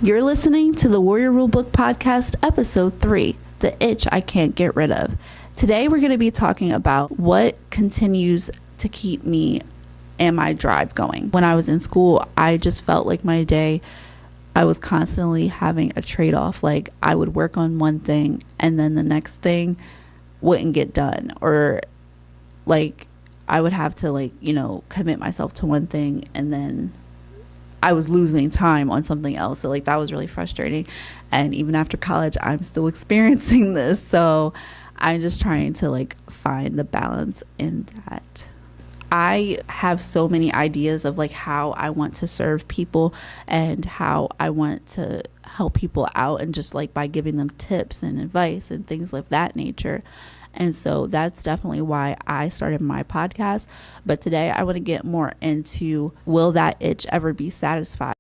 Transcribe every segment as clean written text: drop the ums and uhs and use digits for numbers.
You're listening to the Warrior Rulebook Podcast, Episode 3, The Itch I Can't Get Rid of. Today, we're going to be talking about what continues to keep me and my drive going. When I was in school, I just felt like my day, I was constantly having a trade-off. Like, I would work on one thing, and then the next thing wouldn't get done. Or, like, I would have to, commit myself to one thing, and then I was losing time on something else. So that was really frustrating. And even after college, I'm still experiencing this. So I'm just trying to find the balance in that. I have so many ideas of how I want to serve people and how I want to help people out, and just by giving them tips and advice and things of that nature. And so that's definitely why I started my podcast. But today I want to get more into, will that itch ever be satisfied?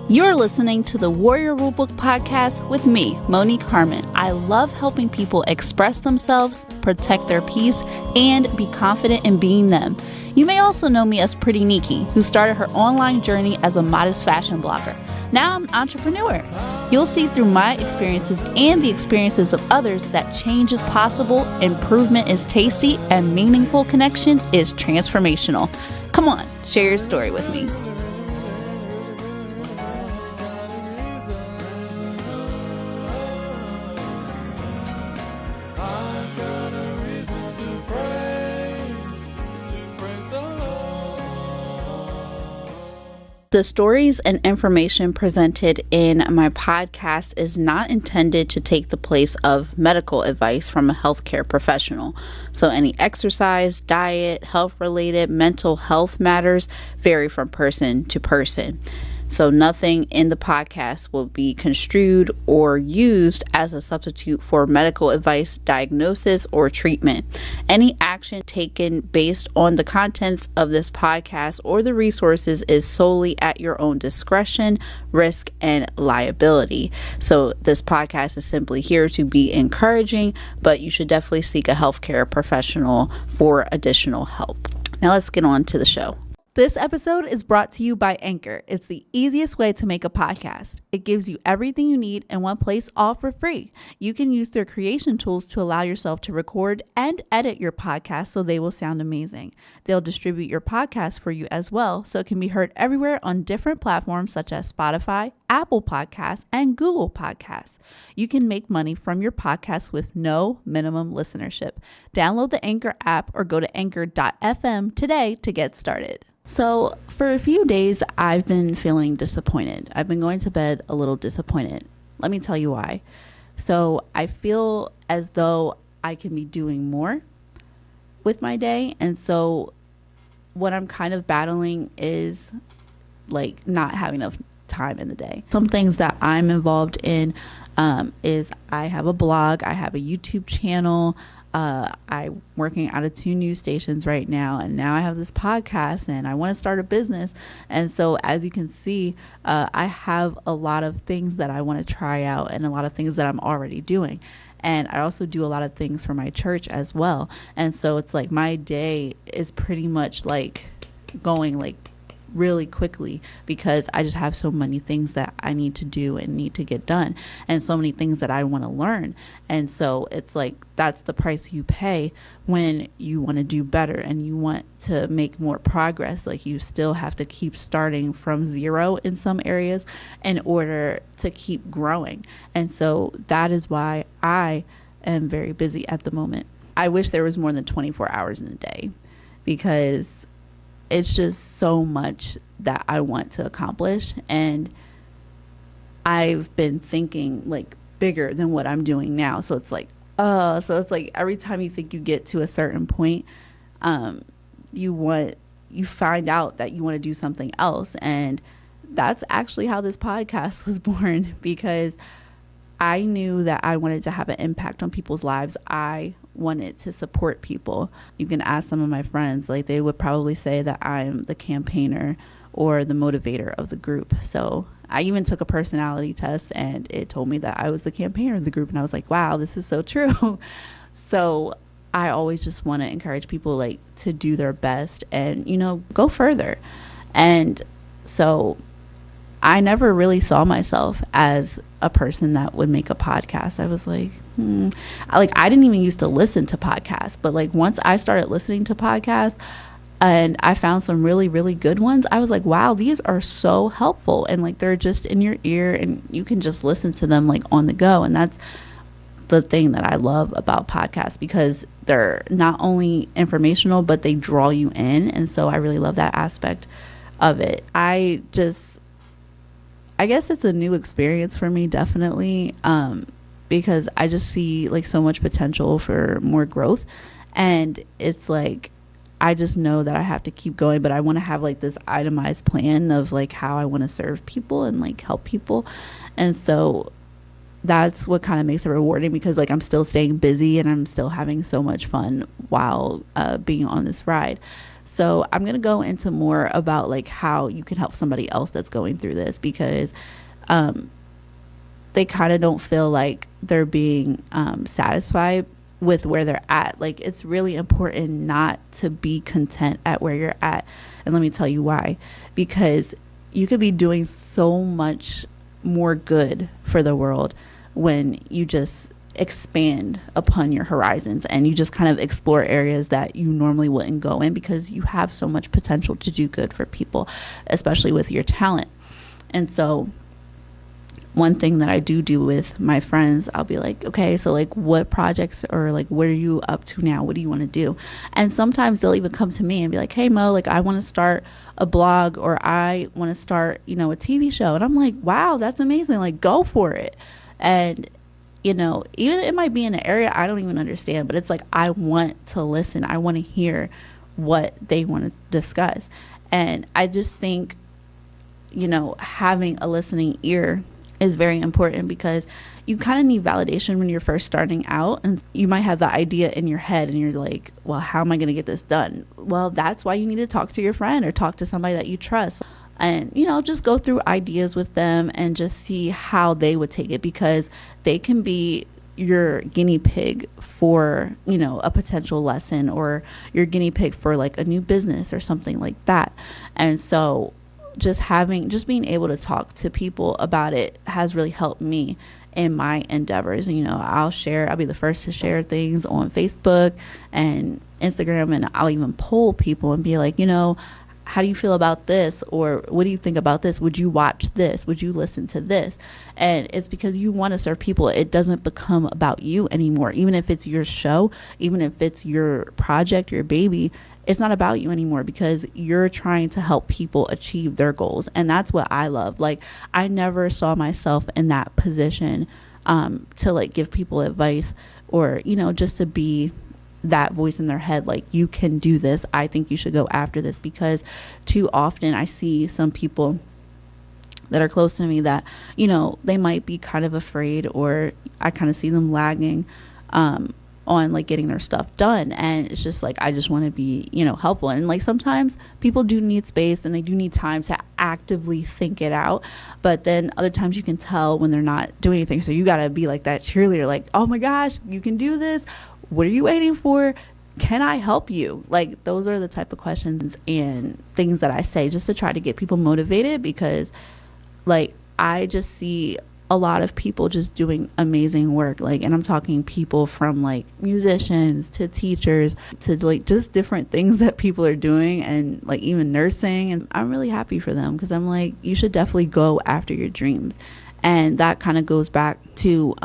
You're listening to the Warrior Rulebook Podcast with me, Monique Harmon. I love helping people express themselves, protect their peace, and be confident in being them. You may also know me as Pretty Nikki, who started her online journey as a modest fashion blogger. Now I'm an entrepreneur. You'll see through my experiences and the experiences of others that change is possible, improvement is tasty, and meaningful connection is transformational. Come on, share your story with me. The stories and information presented in my podcast is not intended to take the place of medical advice from a healthcare professional. So any exercise, diet, health-related, mental health matters vary from person to person. So nothing in the podcast will be construed or used as a substitute for medical advice, diagnosis, or treatment. Any action taken based on the contents of this podcast or the resources is solely at your own discretion, risk, and liability. So this podcast is simply here to be encouraging, but you should definitely seek a healthcare professional for additional help. Now let's get on to the show. This episode is brought to you by Anchor. It's the easiest way to make a podcast. It gives you everything you need in one place, all for free. You can use their creation tools to allow yourself to record and edit your podcast so they will sound amazing. They'll distribute your podcast for you as well, so it can be heard everywhere on different platforms such as Spotify, Apple Podcasts, and Google Podcasts. You can make money from your podcast with no minimum listenership. Download the Anchor app or go to anchor.fm today to get started. So for a few days, I've been feeling disappointed. I've been going to bed a little disappointed. Let me tell you why. So I feel as though I can be doing more with my day. And so what I'm kind of battling is not having enough time in the day. Some things that I'm involved in is I have a blog, I have a YouTube channel. I'm working out of 2 news stations right now, and now I have this podcast, and I want to start a business. And so as you can see, I have a lot of things that I want to try out and a lot of things that I'm already doing. And I also do a lot of things for my church as well. And so it's my day is pretty much going really quickly because I just have so many things that I need to do and need to get done, and so many things that I want to learn. And so it's that's the price you pay when you want to do better and you want to make more progress. You still have to keep starting from zero in some areas in order to keep growing. And so that is why I am very busy at the moment. I wish there was more than 24 hours in a day, because it's just so much that I want to accomplish. And I've been thinking bigger than what I'm doing now. So it's every time you think you get to a certain point, you find out that you want to do something else. And that's actually how this podcast was born, because I knew that I wanted to have an impact on people's lives. I wanted to support people. You can ask some of my friends, they would probably say that I'm the campaigner or the motivator of the group. So I even took a personality test, and it told me that I was the campaigner of the group. And I was like, wow, this is so true. So I always just want to encourage people to do their best and, go further. And so I never really saw myself as a person that would make a podcast. I was like, I didn't even used to listen to podcasts, but like once I started listening to podcasts and I found some really, really good ones, I was like, wow, these are so helpful. And like they're just in your ear and you can just listen to them like on the go. And that's the thing that I love about podcasts, because they're not only informational, but they draw you in. And so I really love that aspect of it. I guess it's a new experience for me, definitely, because I just see like so much potential for more growth. And it's like, I just know that I have to keep going, but I want to have like this itemized plan of like how I want to serve people and like help people. And so that's what kind of makes it rewarding, because like I'm still staying busy and I'm still having so much fun while being on this ride. So I'm going to go into more about like how you can help somebody else that's going through this, because they kind of don't feel like they're being satisfied with where they're at. Like it's really important not to be content at where you're at. And let me tell you why. Because you could be doing so much more good for the world when you just expand upon your horizons and you just kind of explore areas that you normally wouldn't go in, because you have so much potential to do good for people, especially with your talent. And so one thing that I do with my friends, I'll be like, okay, so like what projects, or like what are you up to now? What do you want to do? And sometimes they'll even come to me and be like, hey Mo, like I want to start a blog, or I want to start, a TV show. And I'm like, wow, that's amazing. Like go for it. And even it might be in an area I don't even understand, but it's like I want to listen. I want to hear what they want to discuss. And I just think, having a listening ear is very important, because you kind of need validation when you're first starting out, and you might have the idea in your head and you're like, well, how am I going to get this done? Well, that's why you need to talk to your friend or talk to somebody that you trust, and just go through ideas with them and just see how they would take it, because they can be your guinea pig for a potential lesson, or your guinea pig for like a new business or something like that. And so just being able to talk to people about it has really helped me in my endeavors. I'll be the first to share things on Facebook and Instagram, and I'll even poll people and be like, how do you feel about this? Or what do you think about this? Would you watch this? Would you listen to this? And it's because you want to serve people. It doesn't become about you anymore. Even if it's your show, even if it's your project, your baby, it's not about you anymore, because you're trying to help people achieve their goals. And that's what I love. Like I never saw myself in that position to like give people advice, or, just to be that voice in their head, like, you can do this. I think you should go after this. Because too often I see some people that are close to me that, they might be kind of afraid, or I kind of see them lagging on like getting their stuff done. And it's just like, I just want to be, helpful. And like sometimes people do need space and they do need time to actively think it out. But then other times you can tell when they're not doing anything. So you got to be like that cheerleader, like, oh my gosh, you can do this. What are you waiting for? Can I help you? Like those are the type of questions and things that I say just to try to get people motivated, because like I just see a lot of people just doing amazing work. Like, and I'm talking people from like musicians to teachers to like just different things that people are doing, and like even nursing. And I'm really happy for them, because I'm like, you should definitely go after your dreams. And that kind of goes back to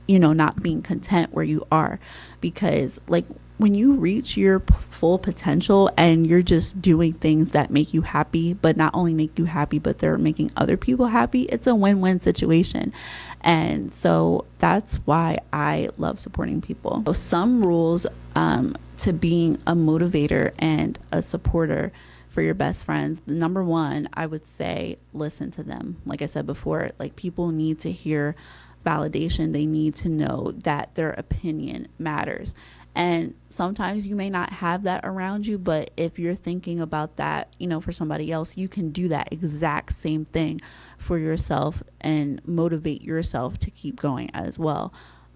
not being content where you are, because like when you reach your full potential and you're just doing things that make you happy, but not only make you happy, but they're making other people happy, it's a win-win situation. And so that's why I love supporting people. So some rules to being a motivator and a supporter for your best friends. The number one, I would say, listen to them. Like I said before, like people need to hear validation. They need to know that their opinion matters. And sometimes you may not have that around you, but if you're thinking about that, for somebody else, you can do that exact same thing for yourself and motivate yourself to keep going as well.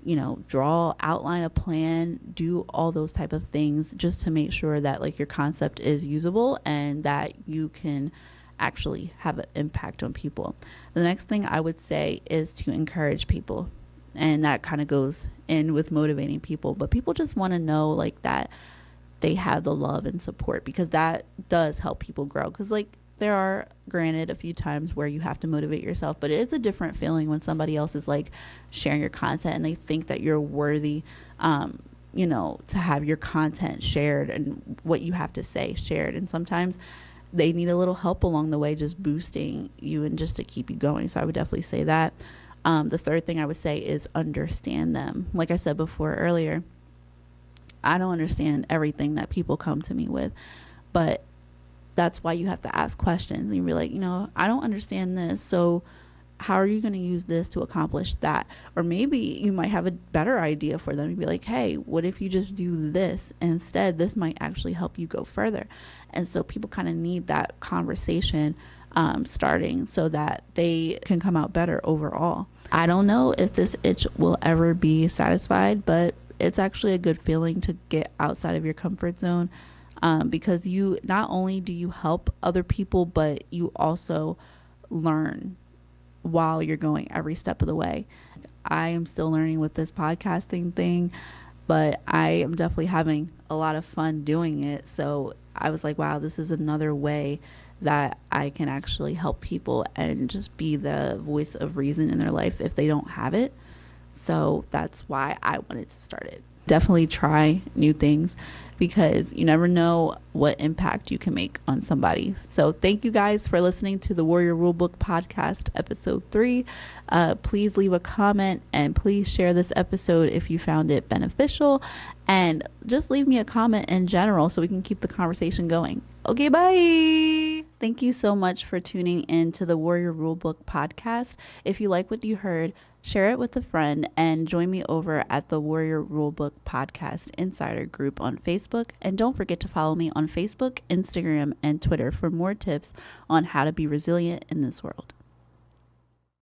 Outline a plan, do all those type of things just to make sure that like your concept is usable and that you can actually have an impact on people. The next thing I would say is to encourage people. And that kind of goes in with motivating people. But people just want to know like that they have the love and support, because that does help people grow. Because like there are, granted, a few times where you have to motivate yourself, but it's a different feeling when somebody else is like sharing your content and they think that you're worthy, to have your content shared and what you have to say shared. And sometimes they need a little help along the way, just boosting you and just to keep you going. So I would definitely say that. The third thing I would say is understand them. Like I said before earlier, I don't understand everything that people come to me with, but that's why you have to ask questions and be like, I don't understand this. So how are you going to use this to accomplish that? Or maybe you might have a better idea for them. You'd be like, hey, what if you just do this instead? This might actually help you go further. And so people kind of need that conversation starting so that they can come out better overall. I don't know if this itch will ever be satisfied, but it's actually a good feeling to get outside of your comfort zone, because you not only do you help other people, but you also learn while you're going every step of the way. I am still learning with this podcasting thing, but I am definitely having a lot of fun doing it. So I was like, wow, this is another way that I can actually help people and just be the voice of reason in their life if they don't have it. So that's why I wanted to start it. Definitely try new things, because you never know what impact you can make on somebody. So thank you guys for listening to the Warrior Rulebook podcast, episode 3. Please leave a comment and please share this episode if you found it beneficial, and just leave me a comment in general so we can keep the conversation going. Okay, bye. Thank you so much for tuning in to the Warrior Rulebook podcast. If you like what you heard, share it with a friend and join me over at the Warrior Rulebook Podcast Insider group on Facebook. And don't forget to follow me on Facebook, Instagram, and Twitter for more tips on how to be resilient in this world.